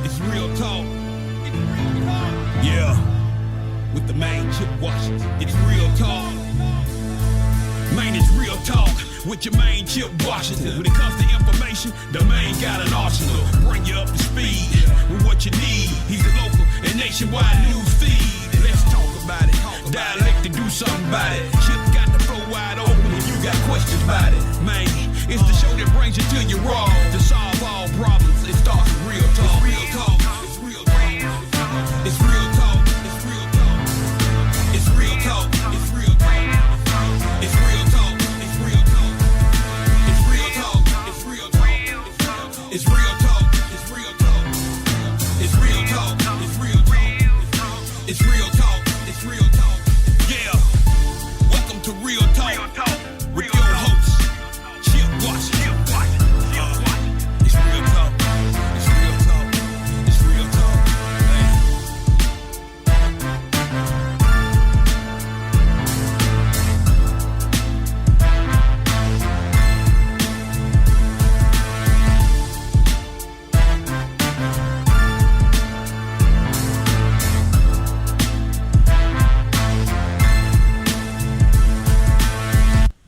It's real talk. Yeah. With the main Chip Washington. It's real talk. Man, it's real talk. With your main Chip Washington. When it comes to information, the main got an arsenal. Bring you up to speed with what you need. He's a local and nationwide news feed. Let's talk about it. Dialect to do something about it. Chip got the flow wide open when you got questions about it. Man, it's the show that brings you to your raw. To solve all problems, it starts with real talk. It's real talk. It's real talk. It's real talk. It's real talk. It's real talk. It's real talk. It's real talk. It's real talk. It's real talk. It's real talk. It's real talk. It's real talk. It's real talk. It's real talk. It's real talk. It's real talk. Yeah. Welcome to Real Talk with your host, Chip Washington. It's real talk. It's real talk. It's real talk.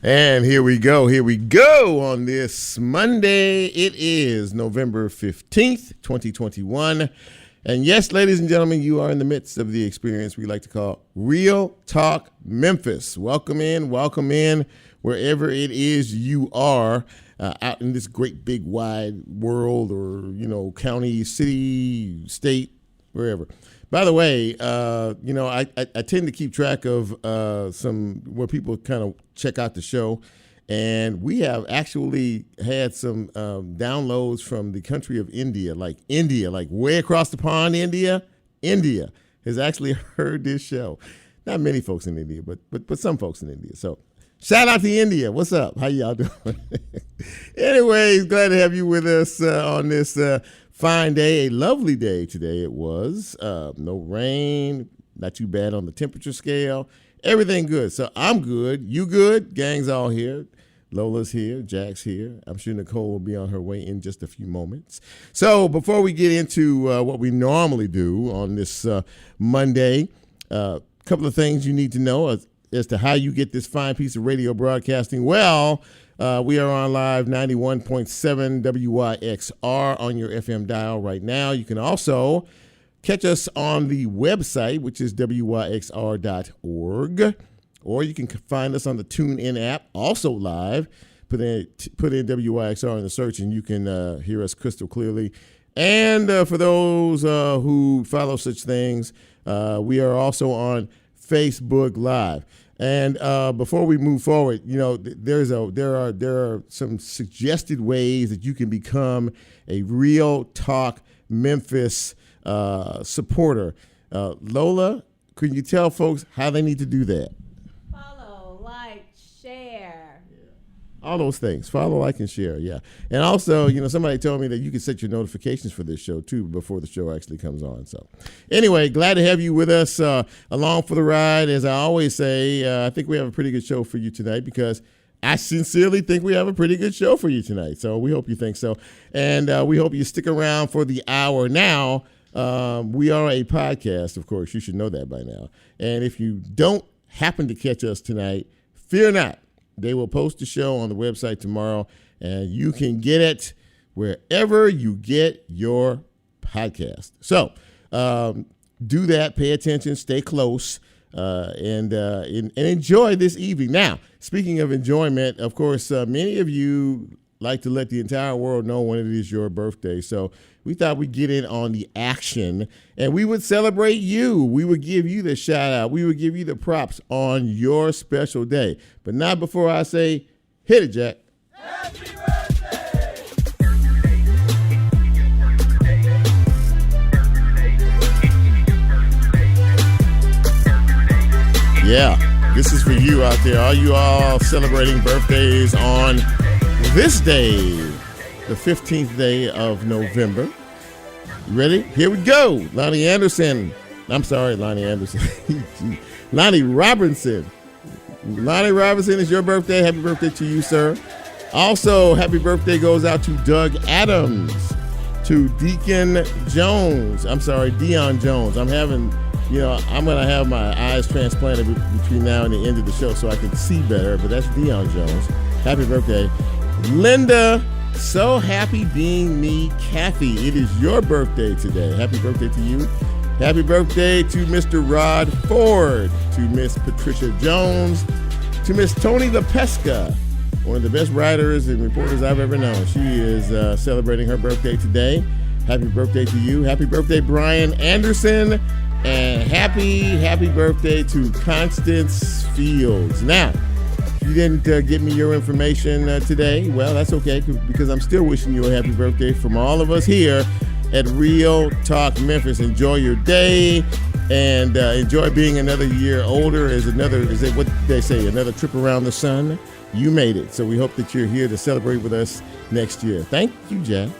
And here we go on this Monday. It is November 15th, 2021. And yes, ladies and gentlemen, you are in the midst of the experience we like to call Real Talk Memphis. Welcome in wherever it is you are out in this great big wide world or, county, city, state, wherever. By the way, I tend to keep track of some where people kind of check out the show, and we have actually had some downloads from the country of India, like way across the pond. India has actually heard this show. Not many folks in India, but some folks in India. So shout out to India. What's up? How y'all doing? Anyways, glad to have you with us on this fine day, a lovely day today it was. No rain, not too bad on the temperature scale. Everything good. So I'm good. You good? Gang's all here. Lola's here. Jack's here. I'm sure Nicole will be on her way in just a few moments. So before we get into what we normally do on this Monday, a couple of things you need to know as to how you get this fine piece of radio broadcasting. Well, we are on live 91.7 WYXR on your FM dial right now. You can also catch us on the website, which is WYXR.org, or you can find us on the TuneIn app, also live. Put in WYXR in the search, and you can hear us crystal clearly. And for those who follow such things, we are also on Facebook Live. And before we move forward, there are some suggested ways that you can become a Real Talk Memphis supporter. Lola, can you tell folks how they need to do that? Follow, like, share. All those things. Follow, like, and share, yeah. And also, somebody told me that you can set your notifications for this show, too, before the show actually comes on. So anyway, glad to have you with us along for the ride. As I always say, I think we have a pretty good show for you tonight because I sincerely think we have a pretty good show for you tonight. So we hope you think so. And we hope you stick around for the hour. Now, we are a podcast, of course. You should know that by now. And if you don't happen to catch us tonight, fear not. They will post the show on the website tomorrow, and you can get it wherever you get your podcast. So do that. Pay attention. Stay close. And enjoy this evening. Now, speaking of enjoyment, of course, many of you like to let the entire world know when it is your birthday. So we thought we'd get in on the action, and we would celebrate you. We would give you the shout out. We would give you the props on your special day. But not before I say, hit it, Jack. Happy birthday! Yeah, this is for you out there. Are you all celebrating birthdays on this day, the 15th day of November? You ready? Here we go. Lonnie Robinson. Lonnie Robinson. Lonnie Robinson, it's your birthday. Happy birthday to you, sir. Also, happy birthday goes out to Doug Adams. to Deacon Jones. I'm sorry, Dion Jones. I'm going to have my eyes transplanted between now and the end of the show so I can see better, but that's Dion Jones. Happy birthday. Linda, so happy being me, Kathy. It is your birthday today. Happy birthday to you. Happy birthday to Mr. Rod Ford, to Miss Patricia Jones, to Miss Tony LaPesca, one of the best writers and reporters I've ever known. She is celebrating her birthday today. Happy birthday to you. Happy birthday, Brian Anderson. And happy birthday to Constance Fields. Now, if you didn't get me your information today, well, that's okay, because I'm still wishing you a happy birthday from all of us here at Real Talk Memphis. Enjoy your day and enjoy being another year older. Is it what they say, another trip around the sun? You made it. So we hope that you're here to celebrate with us next year. Thank you, Jack.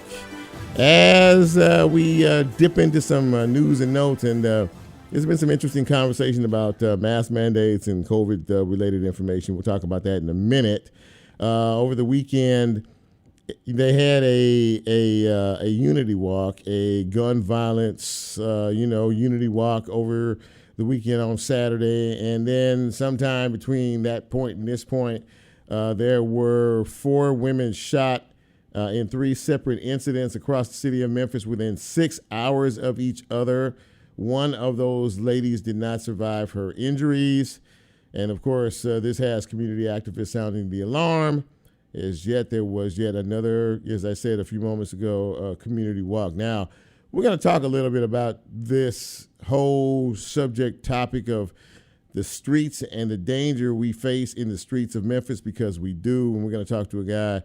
As we dip into some news and notes, and there's been some interesting conversation about mask mandates and COVID-related information. We'll talk about that in a minute. Over the weekend, they had a unity walk, a gun violence, unity walk over the weekend on Saturday. And then sometime between that point and this point, there were 4 women shot in 3 separate incidents across the city of Memphis within 6 hours of each other. One of those ladies did not survive her injuries. And of course, this has community activists sounding the alarm. There was yet another, as I said a few moments ago, community walk. Now, we're going to talk a little bit about this whole subject topic of the streets and the danger we face in the streets of Memphis, because we do. And we're going to talk to a guy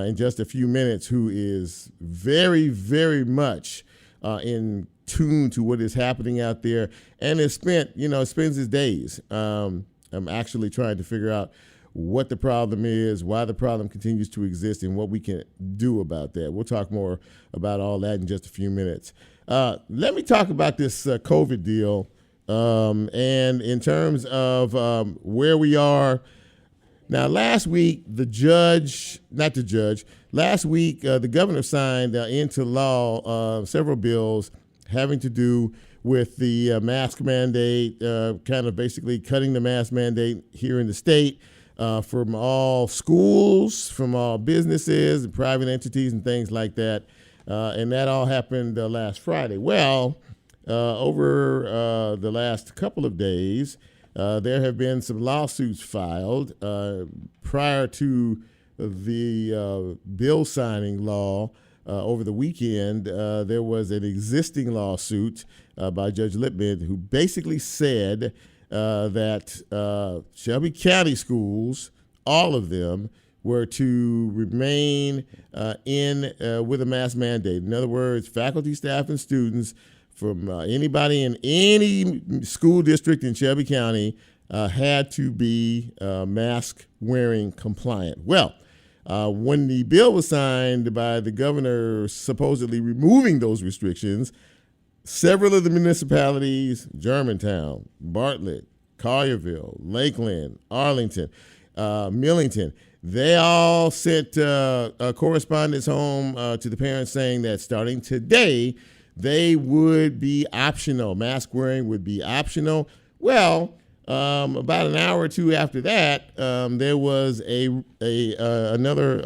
in just a few minutes who is very, very much in tune to what is happening out there, and spends his days actually trying to figure out what the problem is, why the problem continues to exist, and what we can do about that. We'll talk more about all that in just a few minutes. Let me talk about this COVID deal, and in terms of where we are. Now, last week, the governor signed into law several bills having to do with the mask mandate, kind of basically cutting the mask mandate here in the state from all schools, from all businesses and private entities and things like that. And that all happened last Friday. Well, over the last couple of days, there have been some lawsuits filed prior to the bill signing law. Over the weekend, there was an existing lawsuit by Judge Lippman who basically said that Shelby County schools, all of them, were to remain with a mask mandate. In other words, faculty, staff, and students from anybody in any school district in Shelby County had to be mask wearing compliant. Well, when the bill was signed by the governor supposedly removing those restrictions, several of the municipalities, Germantown, Bartlett, Collierville, Lakeland, Arlington, Millington, they all sent correspondence home to the parents saying that starting today, they would be optional. Mask wearing would be optional. Well, about an hour or two after that, there was another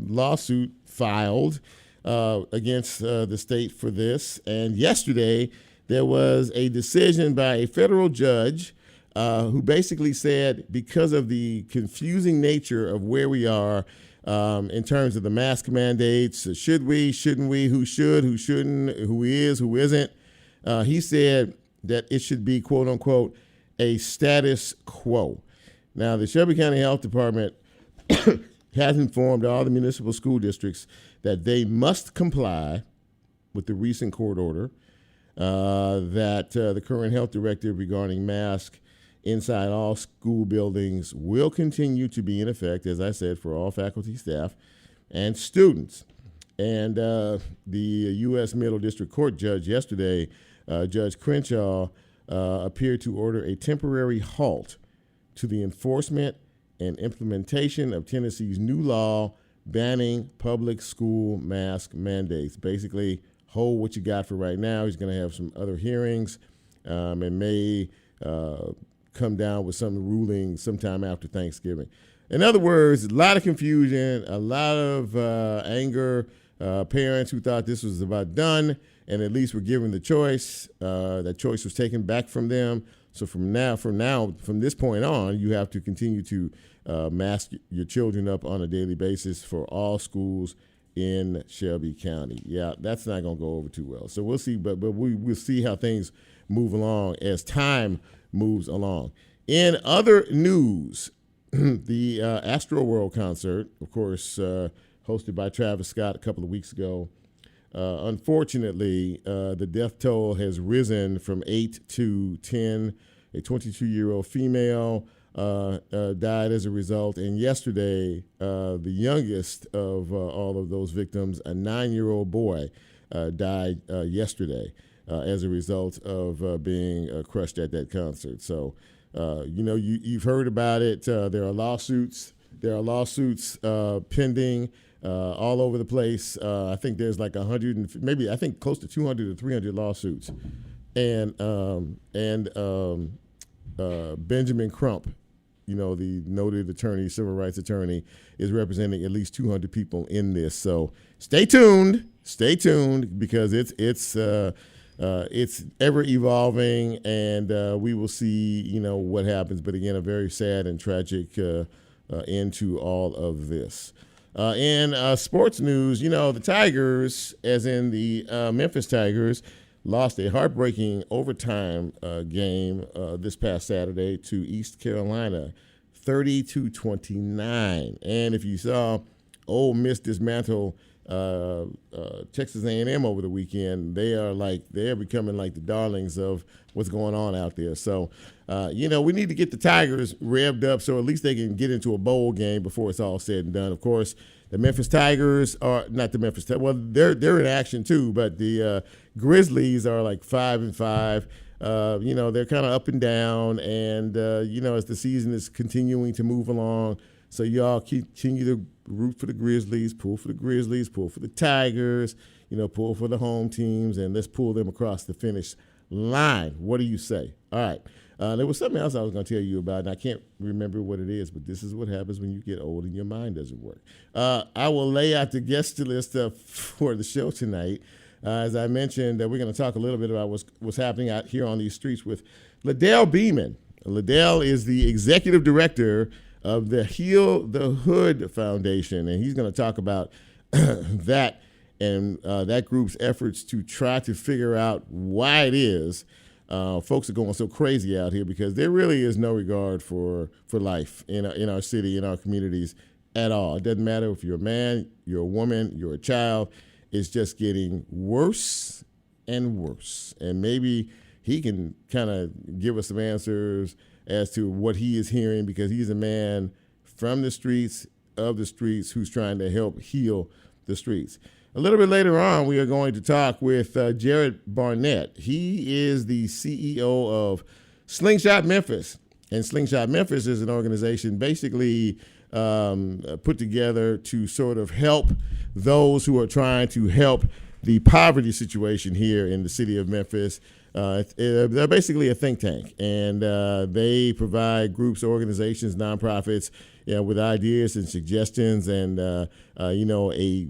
lawsuit filed against the state for this. And yesterday, there was a decision by a federal judge who basically said, because of the confusing nature of where we are in terms of the mask mandates, should we, shouldn't we, who should, who shouldn't, who is, who isn't, he said that it should be, quote unquote, a status quo. Now, the Shelby County Health Department has informed all the municipal school districts that they must comply with the recent court order that the current health directive regarding masks inside all school buildings will continue to be in effect, as I said, for all faculty, staff, and students. And the U.S. Middle District Court judge yesterday, Judge Crenshaw, appeared to order a temporary halt to the enforcement and implementation of Tennessee's new law banning public school mask mandates. Basically, hold what you got for right now. He's going to have some other hearings and may come down with some ruling sometime after Thanksgiving. In other words, a lot of confusion, a lot of anger, parents who thought this was about done and at least were given the choice. That choice was taken back from them. So from this point on, you have to continue to mask your children up on a daily basis for all schools in Shelby County. Yeah, that's not going to go over too well. So we'll see, but we'll see how things move along as time moves along. In other news, the Astro World concert, of course, hosted by Travis Scott a couple of weeks ago. Unfortunately, the death toll has risen from 8 to 10. A 22-year-old female died as a result. And yesterday, the youngest of all of those victims, a 9-year-old boy, died yesterday as a result of being crushed at that concert. So, you've heard about it. There are lawsuits. Pending all over the place. I think there's like 100, maybe I think close to 200 or 300 lawsuits. And Benjamin Crump, the noted attorney, civil rights attorney, is representing at least 200 people in this. So stay tuned, because it's ever evolving, and we will see, what happens. But again, a very sad and tragic end to all of this. In sports news, the Tigers, as in the Memphis Tigers, lost a heartbreaking overtime game this past Saturday to East Carolina, 30-29. And if you saw Ole Miss dismantle Texas A&M over the weekend, they're becoming like the darlings of what's going on out there. So, we need to get the Tigers revved up so at least they can get into a bowl game before it's all said and done. Of course, the Memphis Tigers are not the Memphis Tigers. Well, they're in action too, but the Grizzlies are like 5-5. They're kind of up and down, and as the season is continuing to move along, so y'all continue to root for the Grizzlies, pull for the Grizzlies, pull for the Tigers, pull for the home teams, and let's pull them across the finish line. What do you say? All right. There was something else I was going to tell you about, and I can't remember what it is, but this is what happens when you get old and your mind doesn't work. I will lay out the guest list for the show tonight. As I mentioned, we're going to talk a little bit about what's happening out here on these streets with LaDell Beamon. LaDell is the executive director of the Heal the Hood Foundation, and he's going to talk about that and that group's efforts to try to figure out why it is folks are going so crazy out here, because there really is no regard for life in our city, in our communities at all. It doesn't matter if you're a man, you're a woman, you're a child. It's just getting worse and worse. And maybe he can kind of give us some answers as to what he is hearing, because he's a man from the streets, of the streets, who's trying to help heal the streets. A little bit later on, we are going to talk with Jared Barnett. He is the CEO of Slingshot Memphis. And Slingshot Memphis is an organization basically put together to sort of help those who are trying to help the poverty situation here in the city of Memphis. They're basically a think tank, and they provide groups, organizations, nonprofits, with ideas and suggestions, and a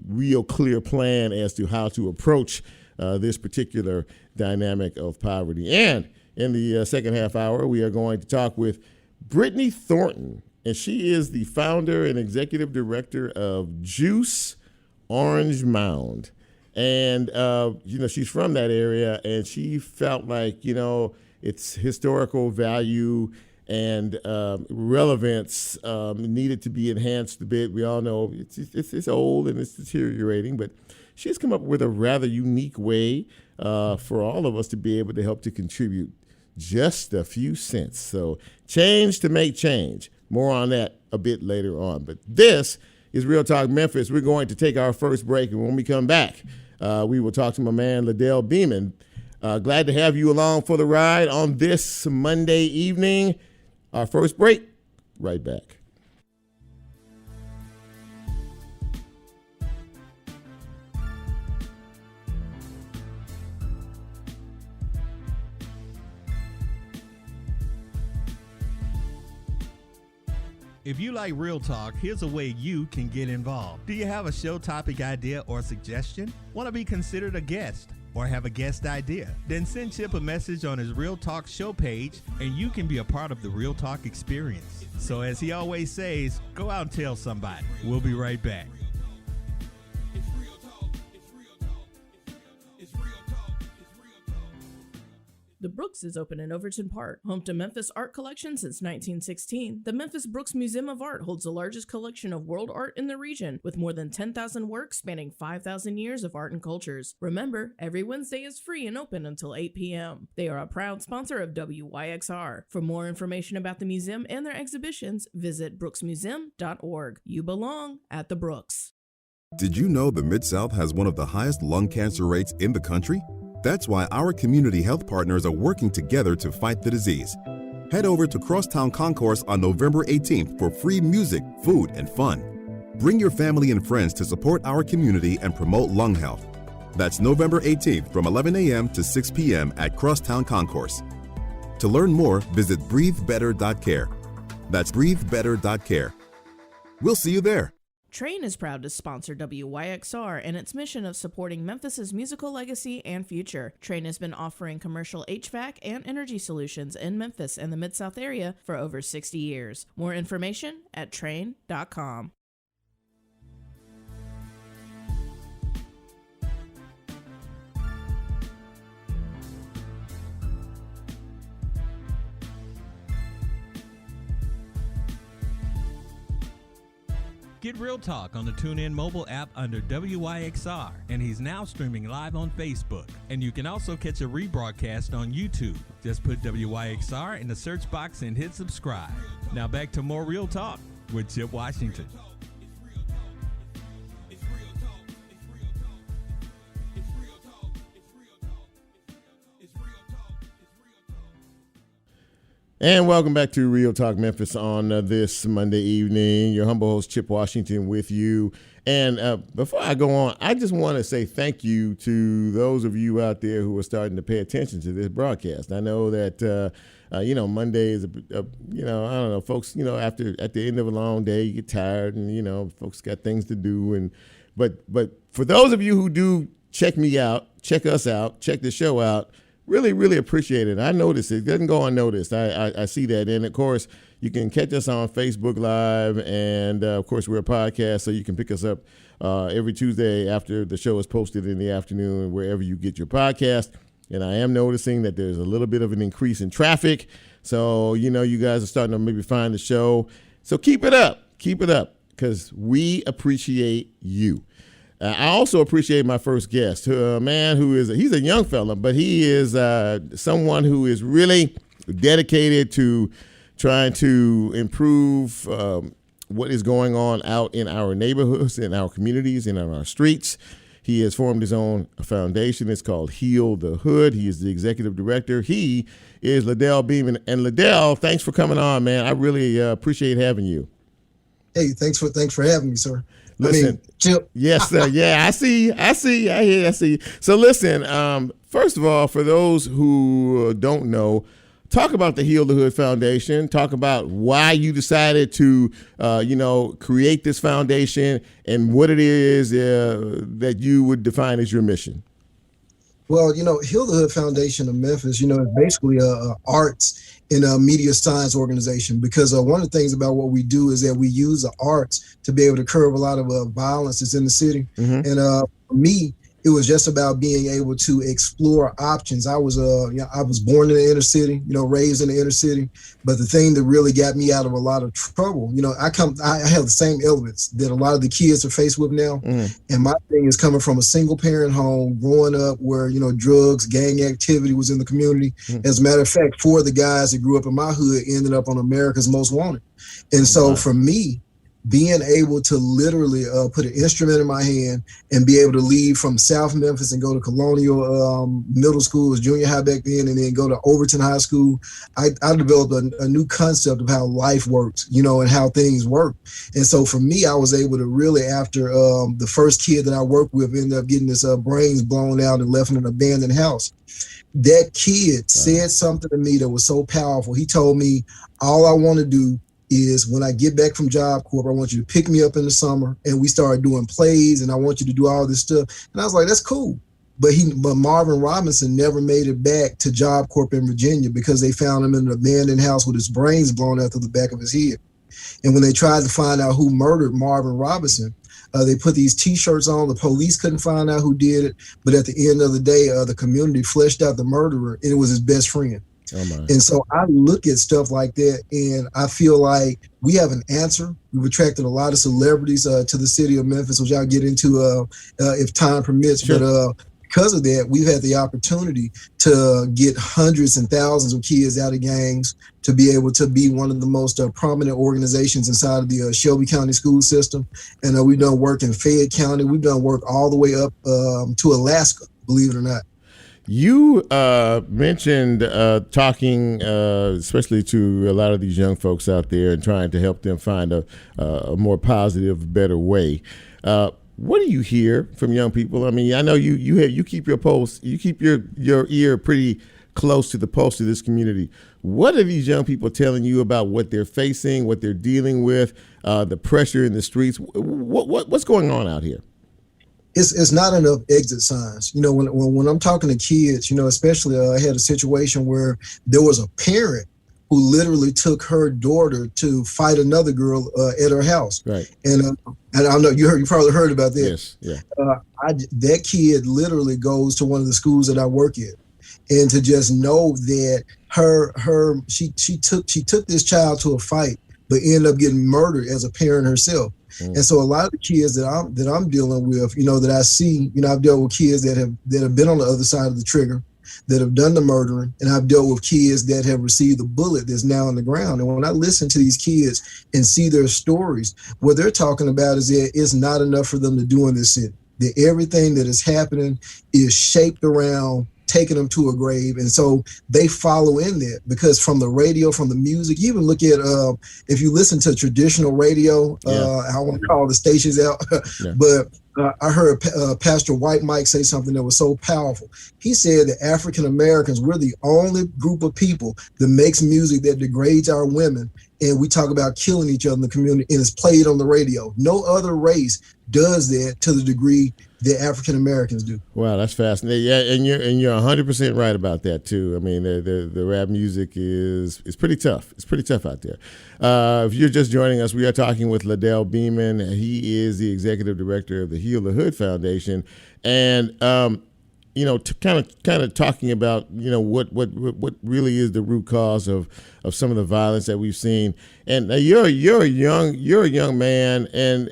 real clear plan as to how to approach this particular dynamic of poverty. And in the second half hour, we are going to talk with Britany Thornton, and she is the founder and executive director of Juice Orange Mound. And, she's from that area, and she felt like, its historical value and relevance needed to be enhanced a bit. We all know it's old and it's deteriorating, but she's come up with a rather unique way for all of us to be able to help to contribute just a few cents. So change to make change. More on that a bit later on. But this is Real Talk Memphis. We're going to take our first break, and when we come back, we will talk to my man, LaDell Beamon. Glad to have you along for the ride on this Monday evening. Our first break, right back. If you like Real Talk, here's a way you can get involved. Do you have a show topic idea or suggestion? Want to be considered a guest or have a guest idea? Then send Chip a message on his Real Talk show page and you can be a part of the Real Talk experience. So as he always says, go out and tell somebody. We'll be right back. The Brooks is open in Overton Park. Home to Memphis art collection since 1916, the Memphis Brooks Museum of Art holds the largest collection of world art in the region, with more than 10,000 works spanning 5,000 years of art and cultures. Remember, every Wednesday is free and open until 8 p.m. They are a proud sponsor of WYXR. For more information about the museum and their exhibitions, visit brooksmuseum.org. You belong at the Brooks. Did you know the Mid-South has one of the highest lung cancer rates in the country? That's why our community health partners are working together to fight the disease. Head over to Crosstown Concourse on November 18th for free music, food, and fun. Bring your family and friends to support our community and promote lung health. That's November 18th from 11 a.m. to 6 p.m. at Crosstown Concourse. To learn more, visit breathebetter.care. That's breathebetter.care. We'll see you there. Train is proud to sponsor WYXR and its mission of supporting Memphis's musical legacy and future. Train has been offering commercial HVAC and energy solutions in Memphis and the Mid-South area for over 60 years. More information at train.com. Get Real Talk on the TuneIn mobile app under WYXR, and he's now streaming live on Facebook. And you can also catch a rebroadcast on YouTube. Just put WYXR in the search box and hit subscribe. Now back to more Real Talk with Chip Washington. And welcome back to Real Talk Memphis on this Monday evening. Your humble host, Chip Washington, with you. And before I go on, I just want to say thank you to those of you out there who are starting to pay attention to this broadcast. I know that, Monday is, I don't know, folks, at the end of a long day, you get tired and, folks got things to do. But for those of you who do check me out, check us out, check the show out, really, really appreciate it. I notice it doesn't go unnoticed. I see that. And, of course, you can catch us on Facebook Live. And, of course, we're a podcast, so you can pick us up every Tuesday after the show is posted in the afternoon, wherever you get your podcast. And I am noticing that there's a little bit of an increase in traffic. So, you guys are starting to maybe find the show. So keep it up. Keep it up, because we appreciate you. I also appreciate my first guest, a man he's a young fella, but he is someone who is really dedicated to trying to improve what is going on out in our neighborhoods, in our communities, and on our streets. He has formed his own foundation. It's called Heal the Hood. He is the executive director. He is LaDell Beamon. And LaDell, thanks for coming on, man. I really appreciate having you. Hey, thanks for having me, sir. Listen, Chip. Yes, sir. Yeah, I see. So listen, first of all, for those who don't know, talk about the Heal the Hood Foundation. Talk about why you decided to, create this foundation and what it is that you would define as your mission. Well, Heal the Hood Foundation of Memphis, is basically a arts and a media science organization, because one of the things about what we do is that we use the arts to be able to curb a lot of violence that's in the city. Mm-hmm. And for me, it was just about being able to explore options. I was born in the inner city, raised in the inner city. But the thing that really got me out of a lot of trouble, I have the same elements that a lot of the kids are faced with now. Mm. And my thing is coming from a single parent home, growing up where, drugs, gang activity was in the community. Mm. As a matter of fact, 4 of the guys that grew up in my hood ended up on America's Most Wanted. And so for me, being able to literally put an instrument in my hand and be able to leave from South Memphis and go to Colonial Middle School, was junior high back then, and then go to Overton High School, I developed a new concept of how life works, and how things work. And so for me, I was able to really, after the first kid that I worked with ended up getting his brains blown out and left in an abandoned house. That kid said something to me that was so powerful. He told me, all I want to do is when I get back from Job Corp, I want you to pick me up in the summer, and we started doing plays, and I want you to do all this stuff. And I was like, that's cool. But Marvin Robinson never made it back to Job Corp in Virginia because they found him in an abandoned house with his brains blown out through the back of his head. And when they tried to find out who murdered Marvin Robinson, they put these T-shirts on. The police couldn't find out who did it. But at the end of the day, the community fleshed out the murderer, and it was his best friend. Oh my. And so I look at stuff like that, and I feel like we have an answer. We've attracted a lot of celebrities to the city of Memphis, which I'll get into if time permits. Sure. But because of that, we've had the opportunity to get hundreds and thousands of kids out of gangs, to be able to be one of the most prominent organizations inside of the Shelby County school system. And we've done work in Fayette County. We've done work all the way up to Alaska, believe it or not. You mentioned talking, especially to a lot of these young folks out there, and trying to help them find a more positive, better way. What do you hear from young people? I mean, I know you keep your pulse, you keep your ear pretty close to the pulse of this community. What are these young people telling you about what they're facing, what they're dealing with, the pressure in the streets? What's going on out here? It's not enough exit signs. You know, when I'm talking to kids, you know, especially I had a situation where there was a parent who literally took her daughter to fight another girl at her house. Right. And I know you probably heard about that. Yes. Yeah. That kid literally goes to one of the schools that I work at, and to just know that she took this child to a fight, but ended up getting murdered as a parent herself. And so a lot of the kids that I'm dealing with, you know, that I see, you know, I've dealt with kids that have been on the other side of the trigger, that have done the murdering, and I've dealt with kids that have received the bullet that's now on the ground. And when I listen to these kids and see their stories, what they're talking about is that it's not enough for them to do in this city. That everything that is happening is shaped around taking them to a grave. And so they follow in that, because from the radio, from the music, you even look at, if you listen to traditional radio, I don't want to call the stations out, but I heard Pastor White Mike say something that was so powerful. He said that African Americans, we're the only group of people that makes music that degrades our women. And we talk about killing each other in the community, and it's played on the radio. No other race does that to the degree that African Americans do. Wow, that's fascinating. Yeah, and you're 100% right about that too. I mean, the rap music is pretty tough. It's pretty tough out there. If you're just joining us, we are talking with LaDell Beamon. He is the executive director of the Heal the Hood Foundation, and you know, kind of talking about, you know, what really is the root cause of some of the violence that we've seen. And you're a young man, and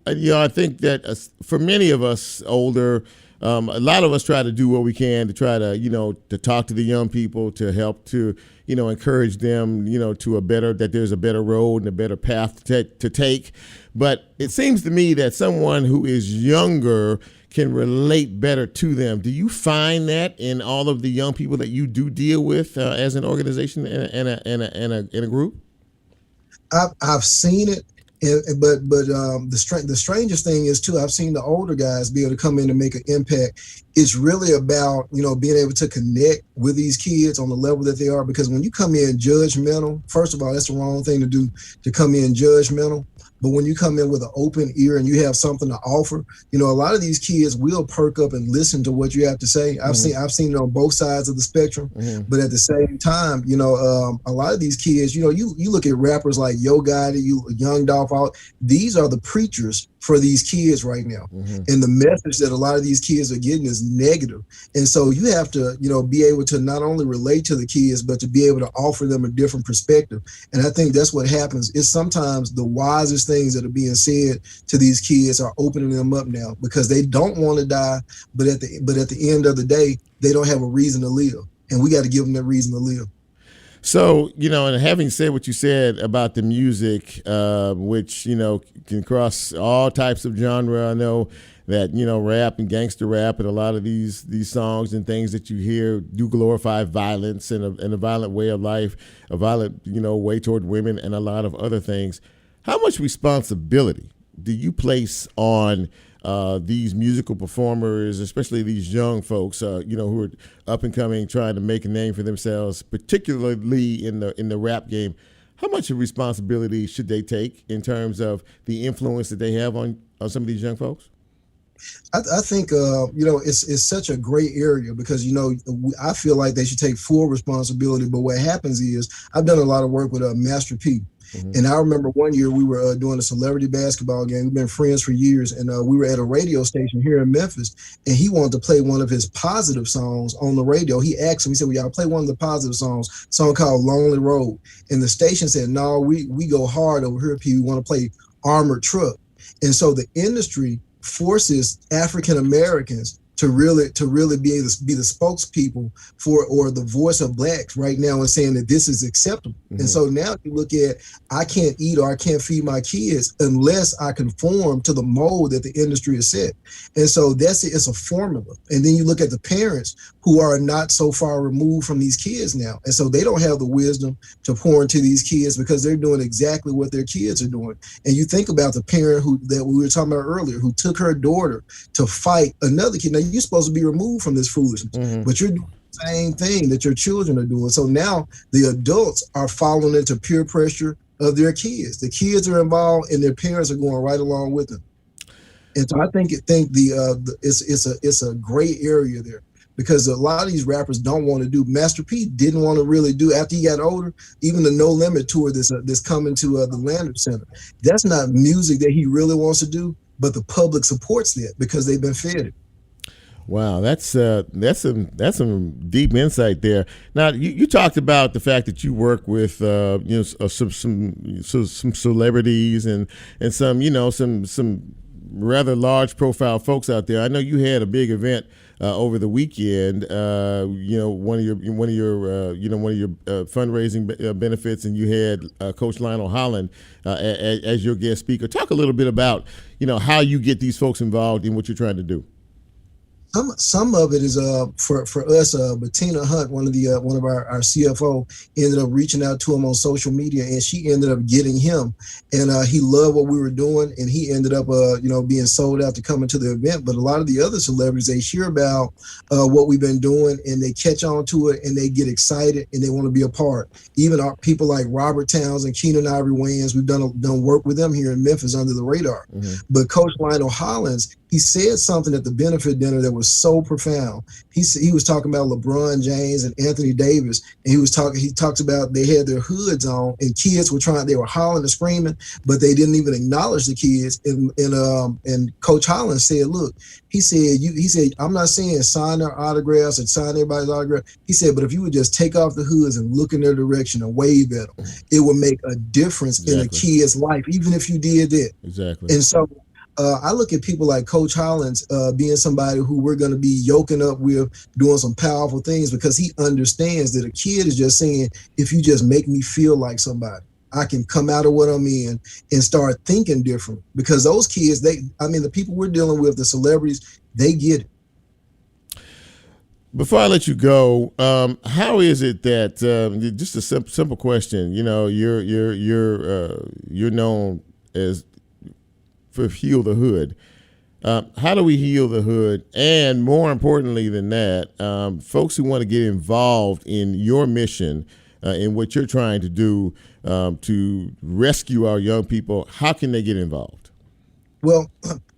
you know, I think that for many of us older, a lot of us try to do what we can to try to, you know, to talk to the young people, to help to, you know, encourage them, you know, to that there's a better road and a better path to take. But it seems to me that someone who is younger can relate better to them. Do you find that in all of the young people that you do deal with as an organization and a group? I've seen it. But the strangest thing is too, I've seen the older guys be able to come in and make an impact. It's really about, you know, being able to connect with these kids on the level that they are, because when you come in judgmental, first of all, that's the wrong thing to do, to come in judgmental. But when you come in with an open ear and you have something to offer, you know, a lot of these kids will perk up and listen to what you have to say. I've seen it on both sides of the spectrum, but at the same time, you know, a lot of these kids, you know, you look at rappers like Yo Gotti, Young Dolph, these are the preachers for these kids right now. And the message that a lot of these kids are getting is negative. And so you have to, you know, be able to not only relate to the kids, but to be able to offer them a different perspective. And I think that's what happens. Is sometimes the wisest things that are being said to these kids are opening them up now, because they don't want to die, but at the end of the day, they don't have a reason to live. And we got to give them that reason to live. So, you know, and having said what you said about the music, which, you know, can cross all types of genre, I know that, you know, rap and gangster rap and a lot of these songs and things that you hear do glorify violence and a violent way of life, a violent, you know, way toward women and a lot of other things. How much responsibility do you place on these musical performers, especially these young folks, you know, who are up and coming, trying to make a name for themselves, particularly in the rap game? how much of responsibility should they take in terms of the influence that they have on some of these young folks? I think, it's such a gray area because, I feel like they should take full responsibility. But what happens is I've done a lot of work with Master P. Mm-hmm. And I remember one year we were doing a celebrity basketball game. We've been friends for years. And we were at a radio station here in Memphis. And he wanted to play one of his positive songs on the radio. He asked him, he said, well, y'all play one of the positive songs, a song called Lonely Road. And the station said, no, we go hard over here, P. We want to play Armored Truck. And so the industry forces African Americans to really be able to be the spokespeople for, or the voice of blacks right now, and saying that this is acceptable. Mm-hmm. And so now you look at, I can't eat or I can't feed my kids unless I conform to the mold that the industry has set. And so it's a formula. And then you look at the parents who are not so far removed from these kids now. And so they don't have the wisdom to pour into these kids because they're doing exactly what their kids are doing. And you think about the parent that we were talking about earlier, who took her daughter to fight another kid. Now, you're supposed to be removed from this foolishness, mm-hmm. but you're doing the same thing that your children are doing. So now the adults are falling into peer pressure of their kids. The kids are involved and their parents are going right along with them. And so I think it's a gray area there, because a lot of these rappers don't want to do. Master P didn't want to really do, after he got older, even the No Limit tour that's coming to the Landers Center. That's not music that he really wants to do, but the public supports that because they've been fed it. Wow, that's some deep insight there. Now, you talked about the fact that you work with some celebrities and some rather large profile folks out there. I know you had a big event over the weekend. One of your fundraising benefits, and you had Coach Lionel Holland as your guest speaker. Talk a little bit about how you get these folks involved in what you're trying to do. Some of it is for us. Bettina Hunt, one of our CFO, ended up reaching out to him on social media, and she ended up getting him, and he loved what we were doing, and he ended up being sold out to come into the event. But a lot of the other celebrities, they hear about what we've been doing, and they catch on to it, and they get excited, and they want to be a part. Even our people like Robert Towns and Keenan Ivory Wayans, we've done work with them here in Memphis under the radar. Mm-hmm. But Coach Lionel Hollins, he said something at the benefit dinner that was so profound. He was talking about LeBron James and Anthony Davis, and he talks about they had their hoods on, and kids they were hollering and screaming, but they didn't even acknowledge the kids. And Coach Hollins said, look, he said, I'm not saying sign their autographs and sign everybody's autograph. He said, but if you would just take off the hoods and look in their direction and wave at them, it would make a difference in a kid's life, even if you did that. Exactly. And so I look at people like Coach Hollins being somebody who we're going to be yoking up with, doing some powerful things, because he understands that a kid is just saying, if you just make me feel like somebody, I can come out of what I'm in and start thinking different. Because those kids, the people we're dealing with, the celebrities, they get it. Before I let you go, how is it that just a simple question? You're known as for Heal the Hood. How do we heal the hood? And more importantly than that, folks who want to get involved in your mission, in what you're trying to do to rescue our young people, how can they get involved? Well,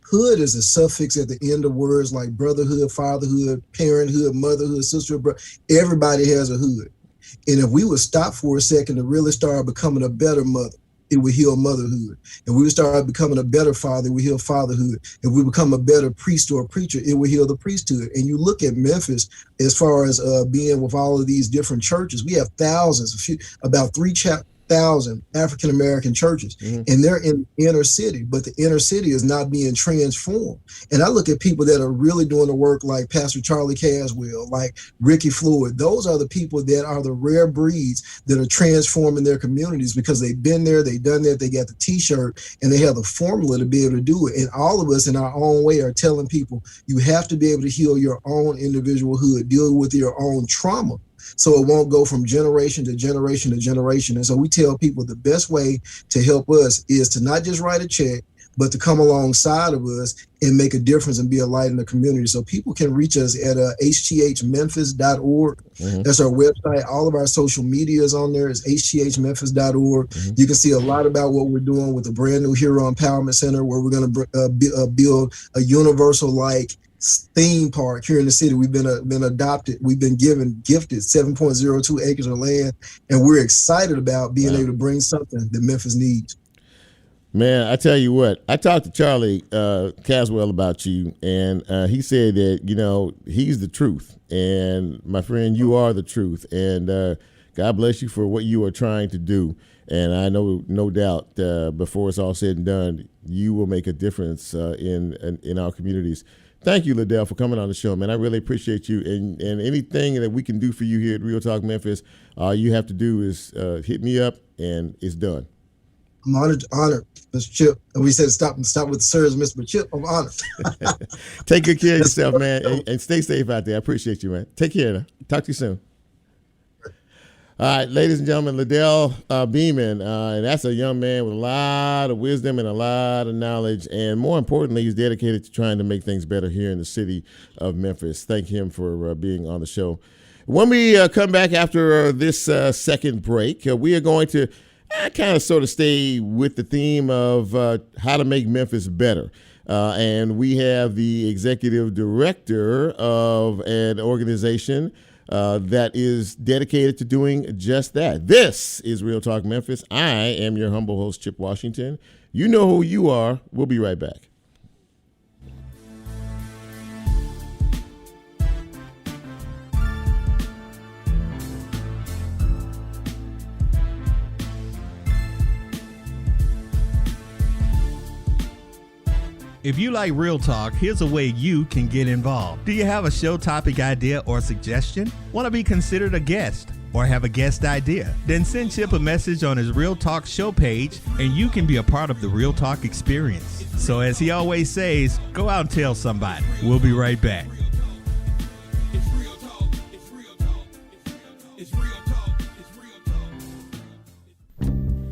hood is a suffix at the end of words like brotherhood, fatherhood, parenthood, motherhood, sisterhood. Everybody has a hood. And if we would stop for a second to really start becoming a better mother, it would heal motherhood. And we would start becoming a better father, it would heal fatherhood. If we become a better priest or preacher, it would heal the priesthood. And you look at Memphis, as far as being with all of these different churches, we have thousands, about 3,000 African-American churches, mm-hmm. and they're in the inner city, but the inner city is not being transformed. And I look at people that are really doing the work like Pastor Charlie Caswell, like Ricky Floyd. Those are the people that are the rare breeds that are transforming their communities because they've been there, they've done that, they got the t-shirt, and they have the formula to be able to do it. And all of us in our own way are telling people, you have to be able to heal your own individual hood, deal with your own trauma, so it won't go from generation to generation to generation. And so we tell people the best way to help us is to not just write a check, but to come alongside of us and make a difference and be a light in the community. So people can reach us at hthmemphis.org. That's our website. All of our social media is on there. It's hthmemphis.org. You can see a lot about what we're doing with the brand new Hero Empowerment Center, where we're going to build a universal theme park here in the city. We've been adopted. We've been gifted 7.02 acres of land, and we're excited about being able to bring something that Memphis needs. Man, I tell you what, I talked to Charlie Caswell about you, and he said that, he's the truth. And my friend, you are the truth. And God bless you for what you are trying to do. And I know, no doubt, before it's all said and done, you will make a difference in our communities. Thank you, LaDell, for coming on the show, man. I really appreciate you. And anything that we can do for you here at Real Talk Memphis, all you have to do is hit me up, and it's done. I'm honored, Mr. Chip. And we said stop with the sirs, Mr. Chip. I'm honored. Take good care of yourself, man, and stay safe out there. I appreciate you, man. Take care now. Talk to you soon. All right, ladies and gentlemen, LaDell Beamon, and that's a young man with a lot of wisdom and a lot of knowledge, and more importantly, he's dedicated to trying to make things better here in the city of Memphis. Thank him for being on the show. When we come back after this second break, we are going to kind of sort of stay with the theme of how to make Memphis better. And we have the executive director of an organization that is dedicated to doing just that. This is Real Talk Memphis. I am your humble host, Chip Washington. You know who you are. We'll be right back. If you like Real Talk, here's a way you can get involved. Do you have a show topic idea or suggestion? Want to be considered a guest or have a guest idea? Then send Chip a message on his Real Talk show page, and you can be a part of the Real Talk experience. So as he always says, go out and tell somebody. We'll be right back.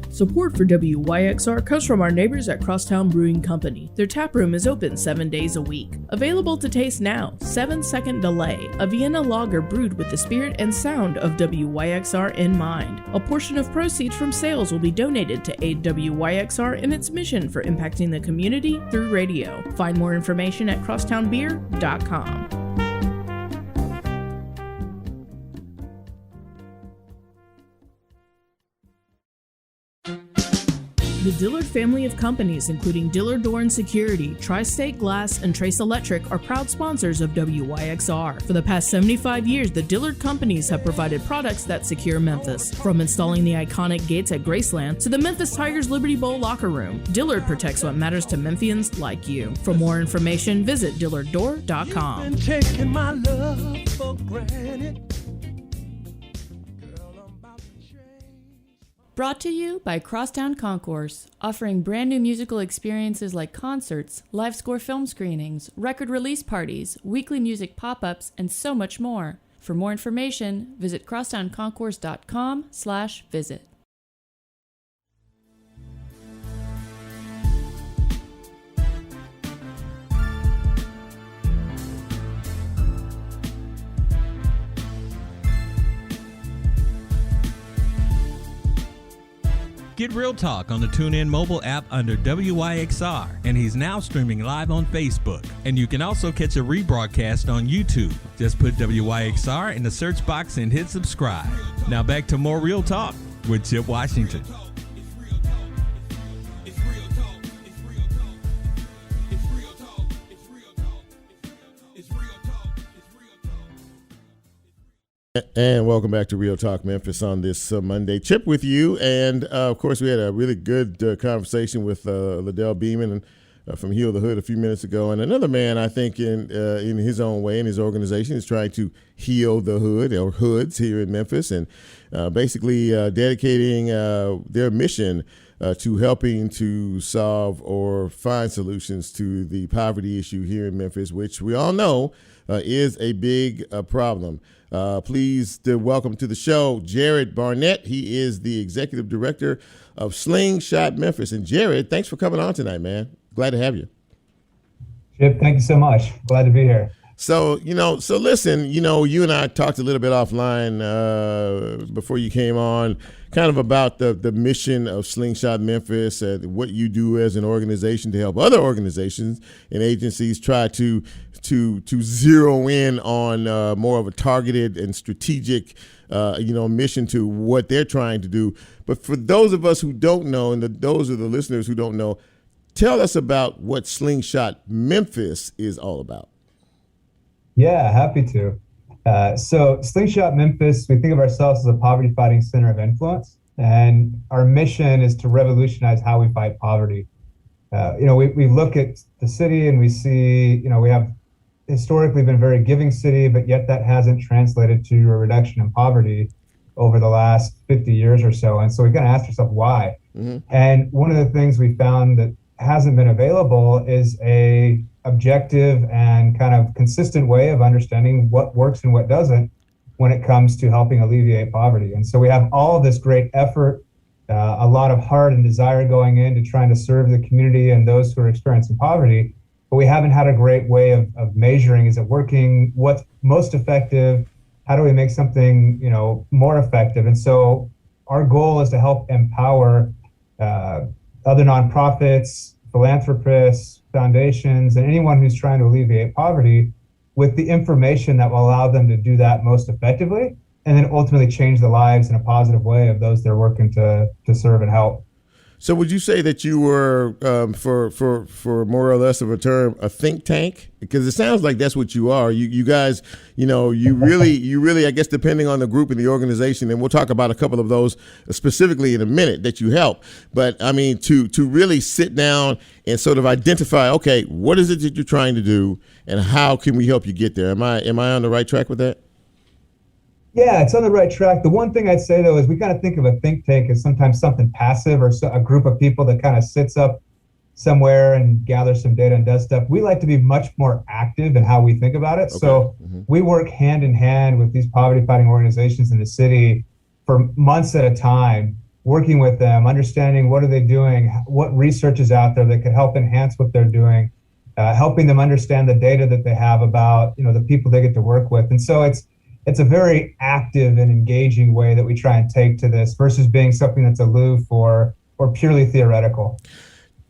Support for WYXR comes from our neighbors at Crosstown Brewing Company. Their tap room is open 7 days a week. Available to taste now, 7-Second Delay, a Vienna lager brewed with the spirit and sound of WYXR in mind. A portion of proceeds from sales will be donated to aid WYXR in its mission for impacting the community through radio. Find more information at crosstownbeer.com. The Dillard family of companies, including Dillard Door and Security, Tri-State Glass, and Trace Electric, are proud sponsors of WYXR. For the past 75 years, the Dillard companies have provided products that secure Memphis. From installing the iconic gates at Graceland to the Memphis Tigers Liberty Bowl locker room, Dillard protects what matters to Memphians like you. For more information, visit dillarddoor.com. You've been taking my love for granted. Brought to you by Crosstown Concourse, offering brand new musical experiences like concerts, live score film screenings, record release parties, weekly music pop-ups, and so much more. For more information, visit crosstownconcourse.com/visit. Get Real Talk on the TuneIn mobile app under WYXR, and he's now streaming live on Facebook. And you can also catch a rebroadcast on YouTube. Just put WYXR in the search box and hit subscribe. Now back to more Real Talk with Chip Washington. And welcome back to Real Talk Memphis on this Monday. Chip with you. And, of course, we had a really good conversation with LaDell Beamon from Heal the Hood a few minutes ago. And another man, I think, in his own way, in his organization, is trying to heal the hood or hoods here in Memphis and basically dedicating their mission to helping to solve or find solutions to the poverty issue here in Memphis, which we all know is a big problem. Please welcome to the show, Jared Barnett. He is the executive director of Slingshot Memphis. And Jared, thanks for coming on tonight, man. Glad to have you. Chip, thank you so much. Glad to be here. So, listen, you and I talked a little bit offline before you came on, kind of about the mission of Slingshot Memphis and what you do as an organization to help other organizations and agencies try to zero in on more of a targeted and strategic, mission to what they're trying to do. But for those of us who don't know, and those are the listeners who don't know, tell us about what Slingshot Memphis is all about. Yeah, happy to. So Slingshot Memphis, we think of ourselves as a poverty fighting center of influence, and our mission is to revolutionize how we fight poverty. We look at the city and we see, we have historically been a very giving city, but yet that hasn't translated to a reduction in poverty over the last 50 years or so. And so we kind of asked ourselves why. Mm-hmm. And one of the things we found that hasn't been available is a objective and kind of consistent way of understanding what works and what doesn't when it comes to helping alleviate poverty. And so we have all of this great effort, a lot of heart and desire going into trying to serve the community and those who are experiencing poverty, but we haven't had a great way of measuring, is it working, what's most effective, how do we make something more effective? And so our goal is to help empower other nonprofits, philanthropists, foundations, and anyone who's trying to alleviate poverty with the information that will allow them to do that most effectively, and then ultimately change the lives in a positive way of those they're working to serve and help. So would you say that you were, for more or less of a term, a think tank? Because it sounds like that's what you are. You guys, you really, I guess, depending on the group and the organization, and we'll talk about a couple of those specifically in a minute that you help. But I mean, to really sit down and sort of identify, okay, what is it that you're trying to do, and how can we help you get there? Am I on the right track with that? Yeah, it's on the right track. The one thing I'd say, though, is we kind of think of a think tank as sometimes something passive or a group of people that kind of sits up somewhere and gathers some data and does stuff. We like to be much more active in how we think about it. Okay. So we work hand in hand with these poverty fighting organizations in the city for months at a time, working with them, understanding what are they doing, what research is out there that could help enhance what they're doing, helping them understand the data that they have about the people they get to work with. And so it's a very active and engaging way that we try and take to this versus being something that's aloof or purely theoretical.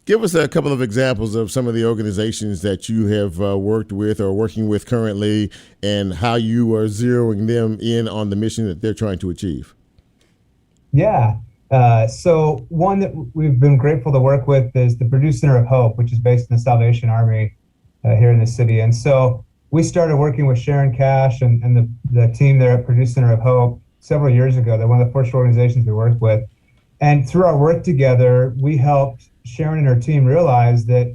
Give us a couple of examples of some of the organizations that you have worked with or working with currently, and how you are zeroing them in on the mission that they're trying to achieve. Yeah. So one that we've been grateful to work with is the Purdue Center of Hope, which is based in the Salvation Army here in the city. And so we started working with Sharon Cash and the team there at Purdue Center of Hope several years ago. They're one of the first organizations we worked with. And through our work together, we helped Sharon and her team realize that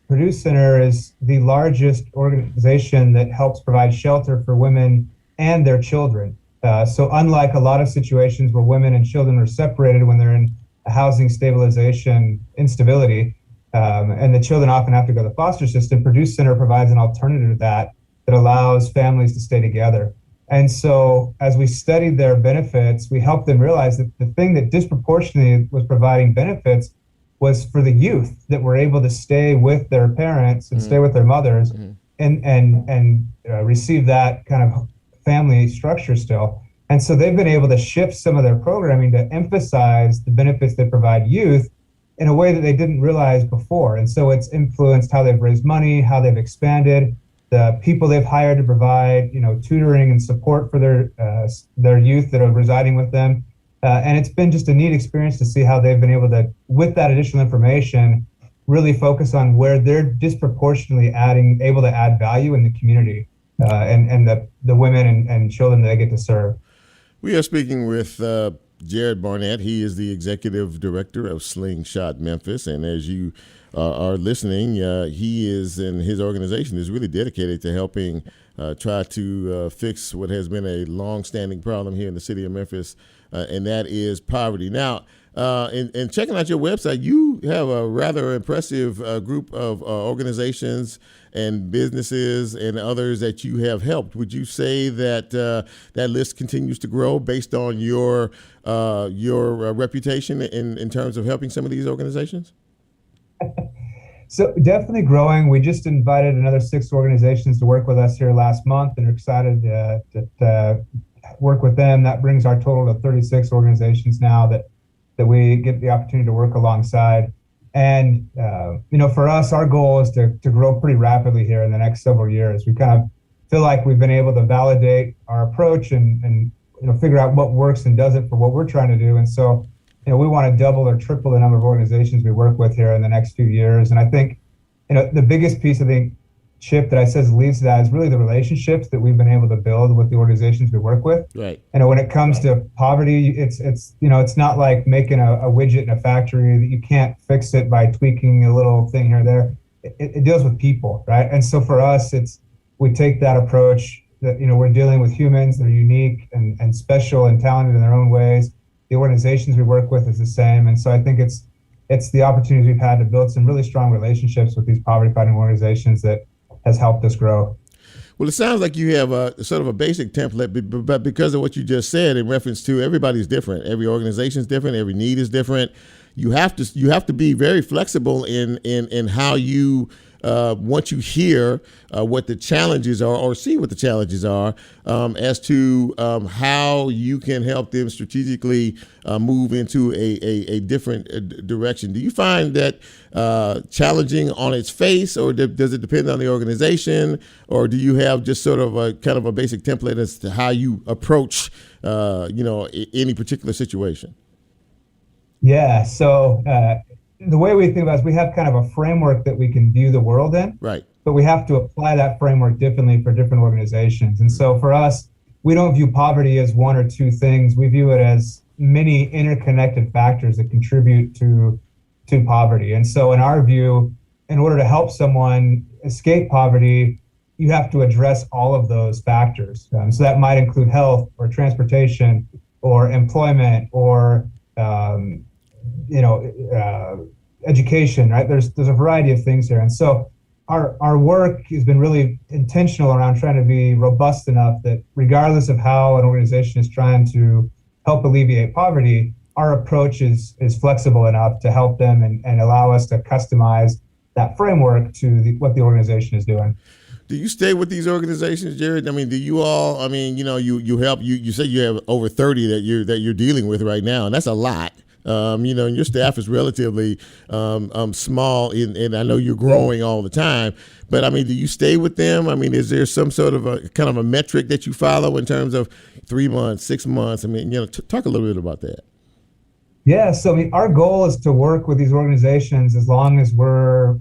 Purdue Center is the largest organization that helps provide shelter for women and their children. So unlike a lot of situations where women and children are separated when they're in a housing stabilization instability, and the children often have to go to the foster system, Purdue Center provides an alternative to that allows families to stay together. And so as we studied their benefits, we helped them realize that the thing that disproportionately was providing benefits was for the youth that were able to stay with their parents and stay with their mothers and receive that kind of family structure still. And so they've been able to shift some of their programming to emphasize the benefits they provide youth in a way that they didn't realize before. And so it's influenced how they've raised money, how they've expanded, the people they've hired to provide, tutoring and support for their youth that are residing with them. And it's been just a neat experience to see how they've been able to, with that additional information, really focus on where they're disproportionately able to add value in the community and the women and children that they get to serve. We are speaking with Jared Barnett. He is the executive director of Slingshot Memphis, and as you are listening, he is, and his organization is really dedicated to helping try to fix what has been a long-standing problem here in the city of Memphis, and that is poverty. Now, in checking out your website, you have a rather impressive group of organizations and businesses and others that you have helped. Would you say that that list continues to grow based on your reputation in terms of helping some of these organizations? So definitely growing. We just invited another 6 organizations to work with us here last month, and are excited to work with them. That brings our total to 36 organizations now that we get the opportunity to work alongside. And for us, our goal is to grow pretty rapidly here in the next several years. We kind of feel like we've been able to validate our approach and figure out what works and doesn't for what we're trying to do. And so, we want to double or triple the number of organizations we work with here in the next few years. And I think, the biggest piece, I think, Chip, that I says leads to that is really the relationships that we've been able to build with the organizations we work with. Right. When it comes to poverty, it's not like making a widget in a factory that you can't fix it by tweaking a little thing here or there. It deals with people, right? And so for us, we take that approach that, we're dealing with humans that are unique and special and talented in their own ways. The organizations we work with is the same. And so I think it's the opportunities we've had to build some really strong relationships with these poverty fighting organizations that has helped us grow. Well, it sounds like you have a sort of a basic template, but because of what you just said in reference to everybody's different, every organization is different, every need is different. You have to be very flexible in how you once you hear what the challenges are or see what the challenges are as to how you can help them strategically move into a different direction. Do you find that challenging on its face, or does it depend on the organization, or do you have just sort of a kind of a basic template as to how you approach any particular situation? Yeah, so the way we think about it is we have kind of a framework that we can view the world in, right? But we have to apply that framework differently for different organizations. And so for us, we don't view poverty as one or two things. We view it as many interconnected factors that contribute to poverty. And so in our view, in order to help someone escape poverty, you have to address all of those factors. So that might include health or transportation or employment or education, right? There's a variety of things here. And so our work has been really intentional around trying to be robust enough that regardless of how an organization is trying to help alleviate poverty, our approach is flexible enough to help them and allow us to customize that framework to what the organization is doing. Do you stay with these organizations, Jared? I mean, do you all? I mean, you help. You say you have over 30 that you're dealing with right now, and that's a lot. And your staff is relatively small, and I know you're growing all the time. But I mean, do you stay with them? I mean, is there some sort of a kind of a metric that you follow in terms of 3 months, 6 months? I mean, talk a little bit about that. Yeah, so I mean, our goal is to work with these organizations as long as we're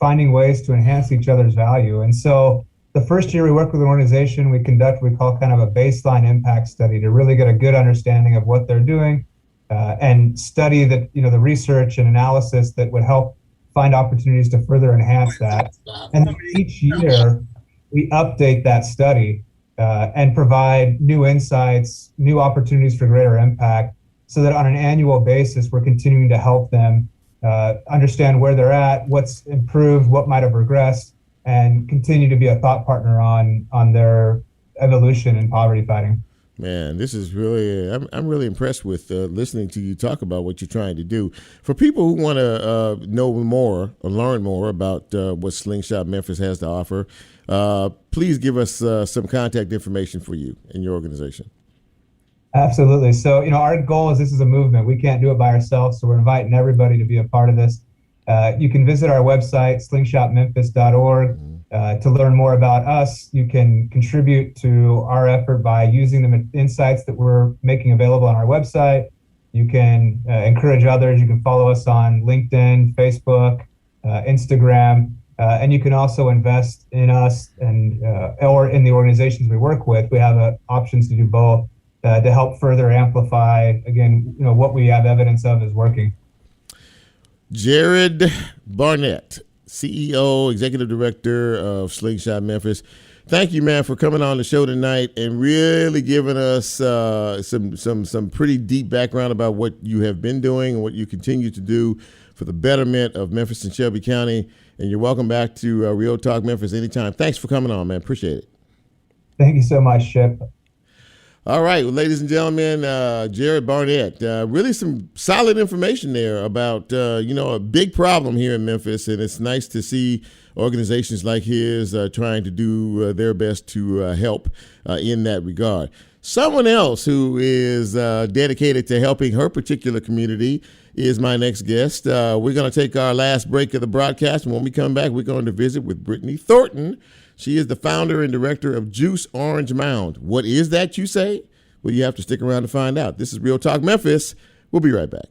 finding ways to enhance each other's value. And so the first year we work with an organization, we conduct what we call kind of a baseline impact study to really get a good understanding of what they're doing and study the research and analysis that would help find opportunities to further enhance that. And then each year we update that study and provide new insights, new opportunities for greater impact, so that on an annual basis, we're continuing to help them understand where they're at, what's improved, what might have regressed, and continue to be a thought partner on their evolution in poverty fighting. Man, this is really, I'm really impressed with listening to you talk about what you're trying to do. For people who want to know more or learn more about what Slingshot Memphis has to offer, please give us some contact information for you and your organization. Absolutely. So, our goal is this is a movement. We can't do it by ourselves. So we're inviting everybody to be a part of this. You can visit our website, slingshotmemphis.org, to learn more about us. You can contribute to our effort by using the insights that we're making available on our website. You can encourage others. You can follow us on LinkedIn, Facebook, Instagram, and you can also invest in us and or in the organizations we work with. We have options to do both. To help further amplify, again, what we have evidence of is working. Jared Barnett, CEO, Executive Director of Slingshot Memphis. Thank you, man, for coming on the show tonight and really giving us some pretty deep background about what you have been doing and what you continue to do for the betterment of Memphis and Shelby County. And you're welcome back to Real Talk Memphis anytime. Thanks for coming on, man. Appreciate it. Thank you so much, Chip. All right, well, ladies and gentlemen, Jared Barnett, really some solid information there about, a big problem here in Memphis, and it's nice to see organizations like his trying to do their best to help in that regard. Someone else who is dedicated to helping her particular community is my next guest. We're going to take our last break of the broadcast, and when we come back, we're going to visit with Britany Thornton. She is the founder and director of Juice Orange Mound. What is that, you say? Well, you have to stick around to find out. This is Real Talk Memphis. We'll be right back.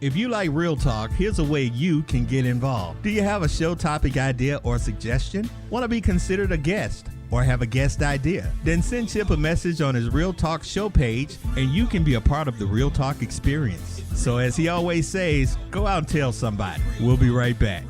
If you like Real Talk, here's a way you can get involved. Do you have a show topic idea or suggestion? Want to be considered a guest or have a guest idea? Then send Chip a message on his Real Talk show page and you can be a part of the Real Talk experience. So as he always says, go out and tell somebody. We'll be right back.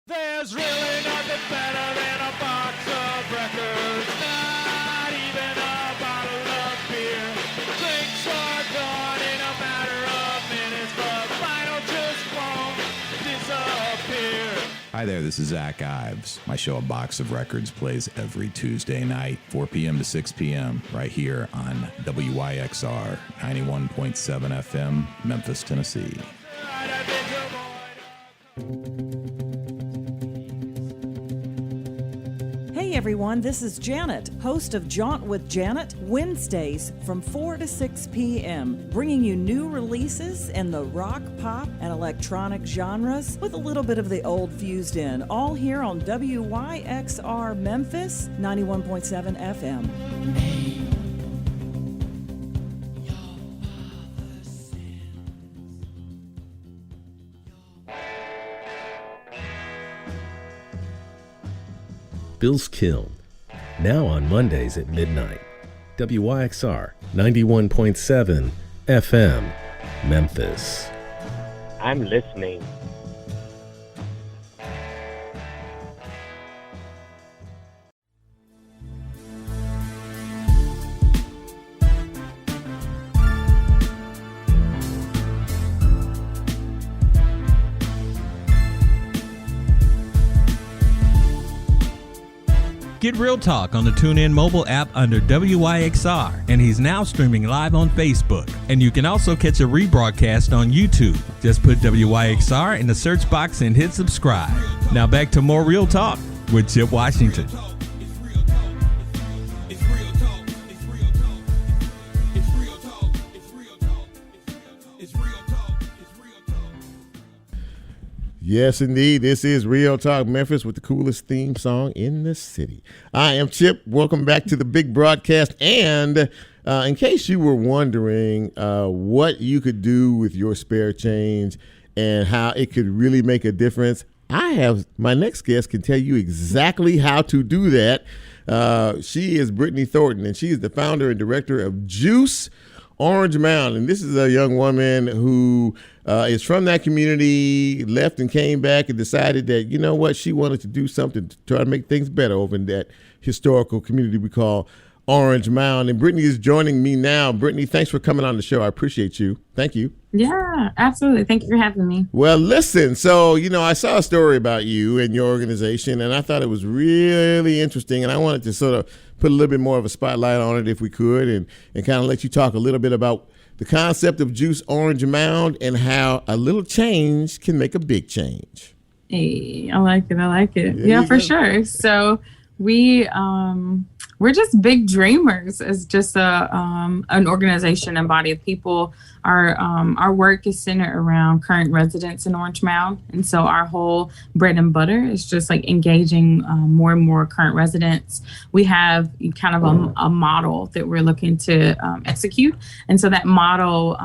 There's really nothing better than a box of records. Not even a bottle of beer. Drinks are gone in a matter of minutes, but vinyl just won't disappear. Hi there, this is Zach Ives. My show, A Box of Records, plays every Tuesday night, 4 p.m. to 6 p.m., right here on WYXR 91.7 FM, Memphis, Tennessee. Hey everyone, this is Janet, host of Jaunt with Janet, Wednesdays from 4 to 6 p.m., bringing you new releases in the rock, pop, and electronic genres with a little bit of the old fused in, all here on WYXR Memphis 91.7 FM. Bill's Kiln, now on Mondays at midnight. WYXR 91.7 FM, Memphis. I'm listening. Get Real Talk on the TuneIn mobile app under WYXR, and he's now streaming live on Facebook. And you can also catch a rebroadcast on YouTube. Just put WYXR in the search box and hit subscribe. Now back to more Real Talk with Chip Washington. Yes, indeed. This is Real Talk Memphis with the coolest theme song in the city. I am Chip. Welcome back to the big broadcast. And in case you were wondering what you could do with your spare change and how it could really make a difference, I have my next guest can tell you exactly how to do that. She is Britany Thornton, and she is the founder and director of Juice Orange Mound. And this is a young woman who is from that community, left and came back and decided that, you know what, she wanted to do something to try to make things better over in that historical community we call Orange Mound. And Britany is joining me now. Britany, thanks for coming on the show. I appreciate you. Thank you. Yeah, absolutely. Thank you for having me. Well, listen, so, I saw a story about you and your organization, and I thought it was really interesting, and I wanted to sort of put a little bit more of a spotlight on it if we could, and kind of let you talk a little bit about the concept of Juice Orange Mound and how a little change can make a big change. Hey, I like it. Yeah, for sure. So we're just big dreamers as just an organization and body of people. Our work is centered around current residents in Orange Mound. And so our whole bread and butter is just like engaging more and more current residents. We have kind of a model that we're looking to execute. And so that model,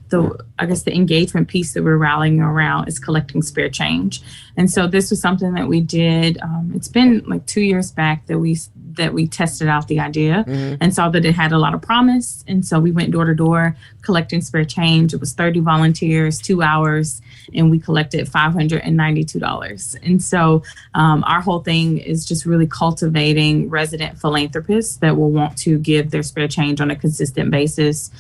the engagement piece that we're rallying around is collecting spare change. And so this was something that we did. It's been like 2 years back that we tested out the idea and saw that it had a lot of promise. And so we went door to door collecting spare change. It was 30 volunteers, 2 hours. and we collected $592. And so our whole thing is just really cultivating resident philanthropists that will want to give their spare change on a consistent basis.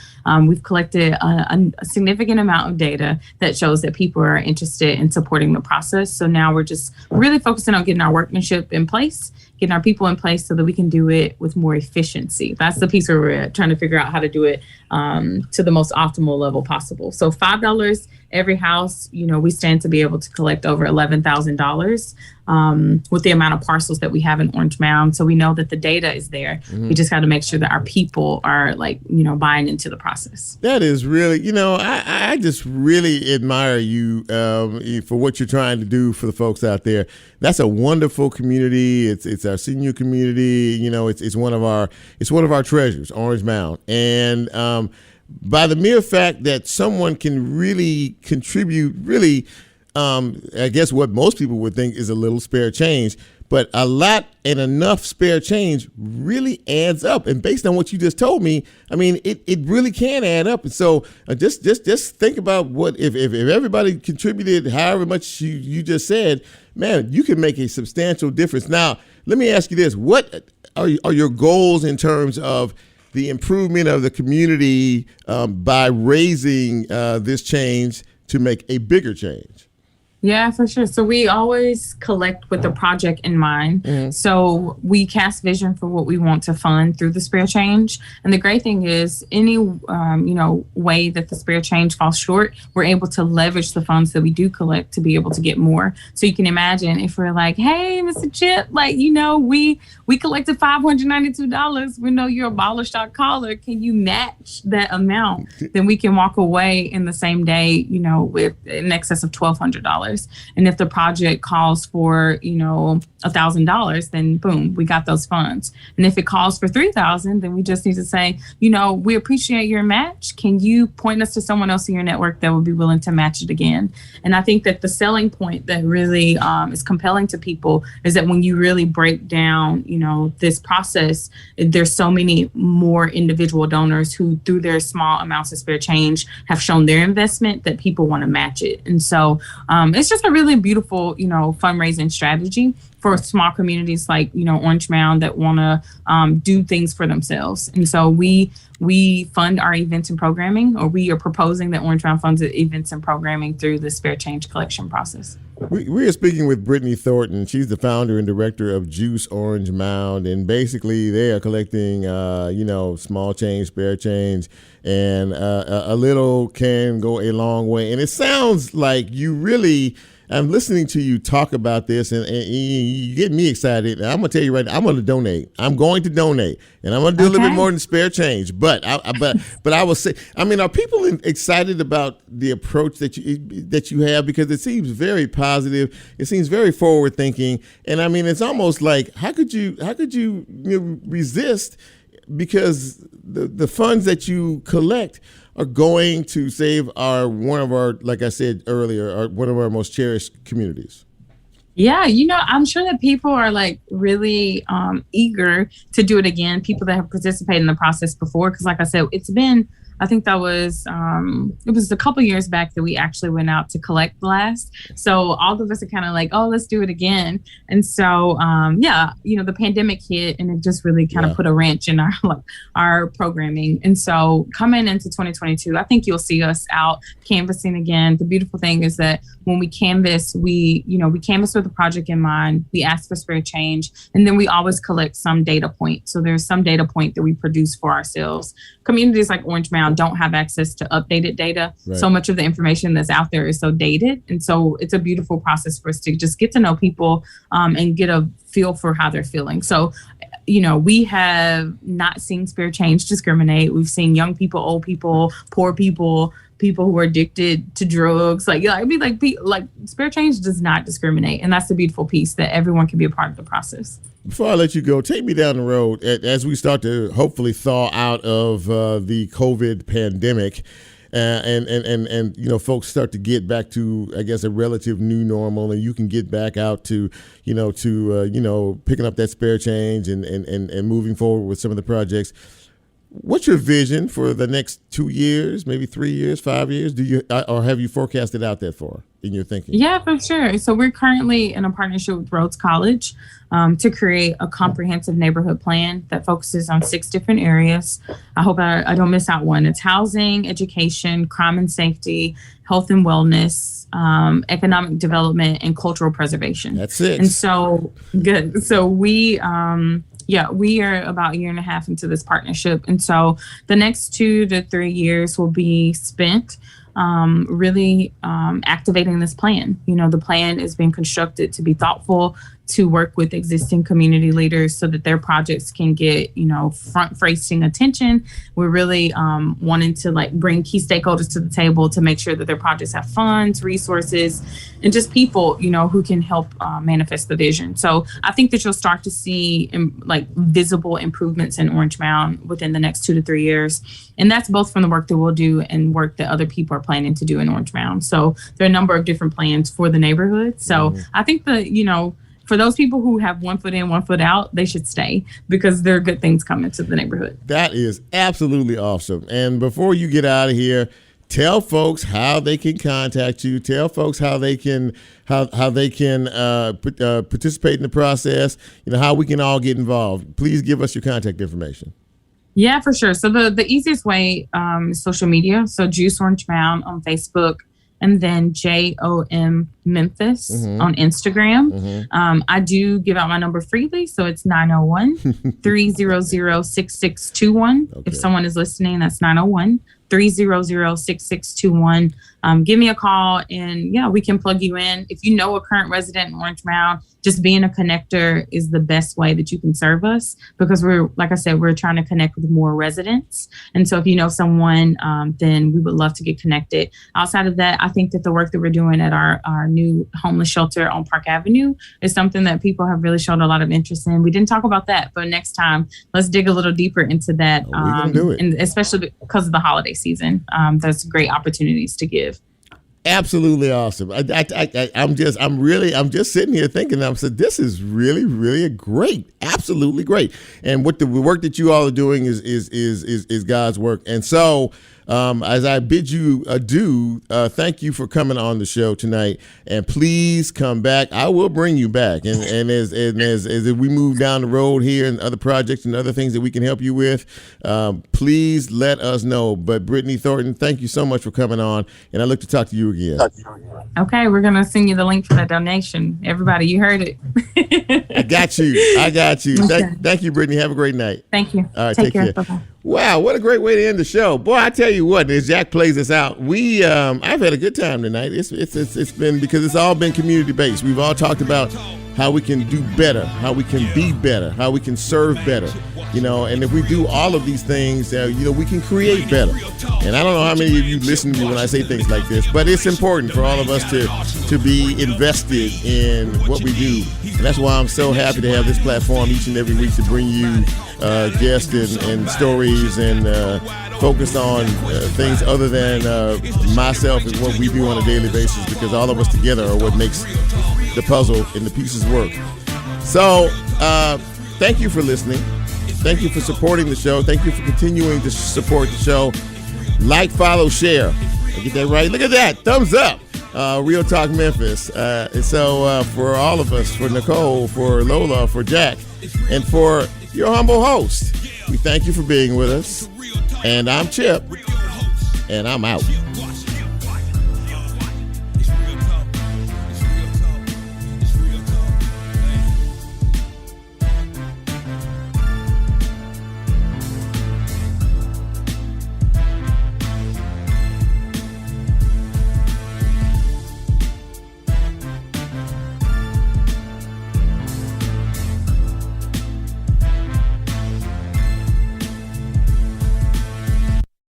We've collected a significant amount of data that shows that people are interested in supporting the process. So now we're just really focusing on getting our workmanship in place, getting our people in place so that we can do it with more efficiency. That's the piece where we're trying to figure out how to do it to the most optimal level possible. So $5 every house, we stand to be able to collect over $11,000 with the amount of parcels that we have in Orange Mound. So we know that the data is there. Mm-hmm. We just got to make sure that our people are buying into the process. That is really, I just really admire you for what you're trying to do for the folks out there. That's a wonderful community. It's our senior community. It's one of our treasures, Orange Mound. And by the mere fact that someone can really contribute, I guess what most people would think is a little spare change, but a lot and enough spare change really adds up. And based on what you just told me, I mean, it really can add up. And so just think about what if everybody contributed however much you just said, man, you can make a substantial difference. Now, let me ask you this: what are your goals in terms of the improvement of the community by raising this change to make a bigger change? Yeah, for sure. So we always collect with the project in mind. Mm-hmm. So we cast vision for what we want to fund through the spare change. And the great thing is any, way that the spare change falls short, we're able to leverage the funds that we do collect to be able to get more. So you can imagine if we're like, hey, Mr. Chip, we collected $592. We know you're a baller stock caller. Can you match that amount? Then we can walk away in the same day, with in excess of $1,200. And if the project calls for, $1,000, then boom, we got those funds. And if it calls for $3,000, then we just need to say, we appreciate your match. Can you point us to someone else in your network that would be willing to match it again? And I think that the selling point that really is compelling to people is that when you really break down, this process, there's so many more individual donors who, through their small amounts of spare change, have shown their investment that people want to match it. And so it's just a really beautiful, fundraising strategy for small communities like, Orange Mound that want to do things for themselves. And so we fund our events and programming, or we are proposing that Orange Mound funds events and programming through the spare change collection process. We are speaking with Britany Thornton. She's the founder and director of Juice Orange Mound, and basically they are collecting, small change, spare change, and a little can go a long way. And it sounds like you really. I'm listening to you talk about this, and you get me excited. And I'm going to tell you right now, I'm going to donate. I'm going to donate, and I'm going to do a little bit more than spare change. But I will say, are people excited about the approach that you have? Because it seems very positive. It seems very forward thinking, and it's almost like how could you resist? Because the funds that you collect are going to save one of our, like I said earlier, one of our most cherished communities. Yeah, I'm sure that people are really eager to do it again. People that have participated in the process before, because like I said, it's been, I think that was, it was a couple years back that we actually went out to collect last. So all of us are kind of like, oh, let's do it again. And so, the pandemic hit and it just really kind of put a wrench in our programming. And so coming into 2022, I think you'll see us out canvassing again. The beautiful thing is that when we canvass, we canvass with the project in mind, we ask for spare change, and then we always collect some data point. So there's some data point that we produce for ourselves. Communities like Orange Mound don't have access to updated data. Right. So much of the information that's out there is so dated. And so it's a beautiful process for us to just get to know people and get a feel for how they're feeling. So, we have not seen spare change discriminate. We've seen young people, old people, poor people, people who are addicted to drugs. Spare change does not discriminate. And that's the beautiful piece, that everyone can be a part of the process. Before I let you go, take me down the road as we start to hopefully thaw out of the COVID pandemic. And folks start to get back to, I guess, a relative new normal, and you can get back out to picking up that spare change and moving forward with some of the projects. what's your vision for the next 2 years, maybe 3 years, 5 years? Do you or have you forecasted out that far in your thinking? Yeah, for sure. So we're currently in a partnership with Rhodes College to create a comprehensive neighborhood plan that focuses on 6 different areas. I hope I don't miss out one. It's housing, education, crime and safety, health and wellness, economic development, and cultural preservation. That's it. And so good. So we are about a year and a half into this partnership. And so the next 2 to 3 years will be spent really activating this plan. You know, the plan is being constructed to be thoughtful, to work with existing community leaders so that their projects can get, you know, front-facing attention. We're really wanting to like bring key stakeholders to the table to make sure that their projects have funds, resources, and just people, you know, who can help manifest the vision. So I think that you'll start to see like visible improvements in Orange Mound within the next 2 to 3 years. And that's both from the work that we'll do and work that other people are planning to do in Orange Mound. So there are a number of different plans for the neighborhood. So I think that, you know, for those people who have 1 foot in, 1 foot out, they should stay because there are good things coming to the neighborhood. That is absolutely awesome. And before you get out of here, tell folks how they can contact you. Tell folks how they can participate in the process. You know, how we can all get involved. Please give us your contact information. Yeah, for sure. So the easiest way is social media. So Juice Orange Mound on Facebook, and then JOM Memphis on Instagram. I do give out my number freely, so it's 901-300-6621. Okay. If someone is listening, that's 901-300-6621. Give me a call, and we can plug you in. If you know a current resident in Orange Mound, just being a connector is the best way that you can serve us, because we're trying to connect with more residents. And so if you know someone, then we would love to get connected. Outside of that, I think that the work that we're doing at our new homeless shelter on Park Avenue is something that people have really shown a lot of interest in. We didn't talk about that, but next time, let's dig a little deper into that. We can do it. And especially because of the holiday season, there's great opportunities to give. Absolutely awesome. I'm just sitting here thinking, this is really, really great. Absolutely great. And what the work that you all are doing is God's work. And so, as I bid you adieu, thank you for coming on the show tonight, and please come back. I will bring you back. And as we move down the road here and other projects and other things that we can help you with, please let us know. But Britany Thornton, thank you so much for coming on, and I look to talk to you again. Okay, we're gonna send you the link for that donation. Everybody, you heard it. I got you. Okay. Thank you, Britany. Have a great night. Thank you. All right, take care. Bye-bye. Wow, what a great way to end the show. Boy, I tell you what, as Jack plays this out, I've had a good time tonight. It's been, because it's all been community based. We've all talked about how we can do better, how we can be better, how we can serve better, you know, and if we do all of these things, we can create better. And I don't know how many of you listen to me when I say things like this, but it's important for all of us to be invested in what we do. And that's why I'm so happy to have this platform each and every week to bring you guests and stories and focus on things other than myself and what we do on a daily basis, because all of us together are what makes the puzzle and the pieces work. So thank you for listening. Thank you for supporting the show. Thank you for continuing to support the show. Like, follow, share. I get that right? Look at that. Thumbs up. Real Talk Memphis. And so for all of us, for Nicole, for Lola, for Jack, and for your humble host, we thank you for being with us. And I'm Chip, and I'm out.